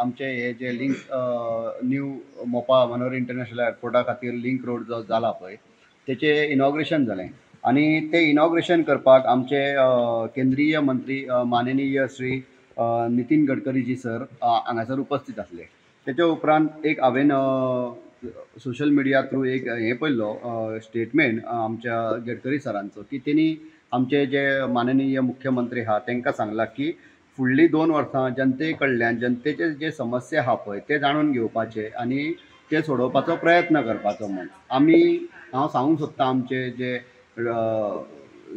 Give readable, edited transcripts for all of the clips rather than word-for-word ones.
आमचे हे जे लिंक न्यू मोपा मनोहर इंटरनॅशनल एअरपोर्टा खातीर लिंक रोड जो जाला पळय तेचे इनॉग्रेशन जालें आनी ते इनॉग्रेशन करपाक आमचे केंद्रीय मंत्री माननीय श्री नितीन गडकरी जी सर हांगासर उपस्थित आसले. तेच्या उपरांत एक हांवें सोशल मिडिया थ्रू एक हे पळयल्लो स्टेटमेंट आमच्या गडकरी सरांचो की तेणी आमचे जे माननीय मुख्यमंत्री आहा तांकां सांगलां की फुडलीं 2 वर्सां जनते कडल्यान जनतेचे जे समस्या आहा पळय ते जाणून घेवपाचे आनी ते सोडोवपाचो प्रयत्न करपाचो म्हूण हांव सांगूंक सोदतां आमचे जे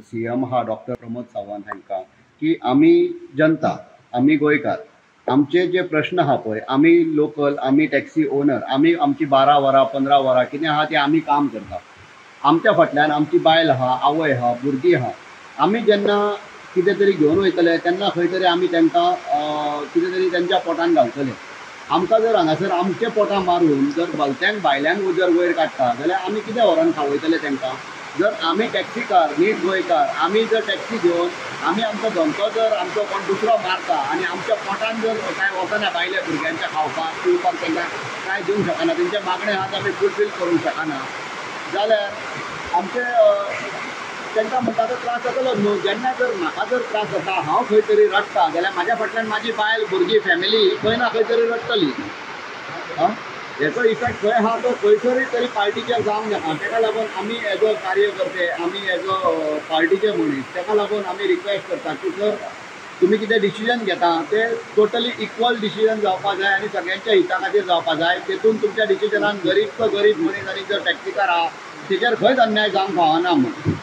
CM आहा डॉक्टर प्रमोद सावंत हांकां की आमी जनता आमी गोंयकार आमचे जे प्रश्न आहा पळय आमी लोकल आमी टॅक्सी ओनर आमची 12 वरां 15 वरां कितें आहा ती आमी काम करता. आमच्या फाटल्यान आमची बायल आहा आवय आहा भुरगीं आहा. आमी जेन्ना कितें तरी घेवन वयतले तेन्ना खंय तरी आमी तांकां कितें तरी तेंच्या पोटान घालतले. आमकां जर हांगासर आमच्या पोटां मारून जर भलत्यांक भायल्यांक जर वयर काडटा जाल्यार आमी कितें व्हरोन खावयतले तांकां. जर आमी टॅक्सीकार नीट गोंयकार आमी जर टॅक्सी घेवन आमी आमचो धंदो जर आमचो कोण दुसरो मारता आनी आमच्या पोटान जर काय वचना भायल्या भुरग्यांच्या खावपाक पिवपाक तांकां काय दिवंक शकना तेंचे मागणे आहा ते आमी फुलफील करूंक शकना जाल्यार आमचे तांकां म्हणटा तो त्रास जातलो न्हू. जेन्ना जर म्हाका जर त्रास जाता हांव खंय तरी रडटा जाल्यार म्हाज्या फाटल्यान म्हाजी बायल भुरगीं फॅमिली खंय ना खंय तरी रडटली. हेचो इफेक्ट खंय आहा तो खंयसरी तरी पार्टीचेर जावंक नाका. ताका लागून आमी एज अ कार्यकर्ते आमी एज अ पार्टीचे मनीस ताका लागून आमी रिक्वेस्ट करता की जर तुमी कितें डिसिजन घेता ते टोटली इक्वल डिसिजन जावपाक जाय आनी सगळ्यांच्या हिता खातीर जावपाक जाय. तेतून तुमच्या डिसिजनान गरीब तो गरीब मनीस आनी जर टॅक्सीकार आहा तेचेर खंयच अन्याय जावंक फावना म्हूण.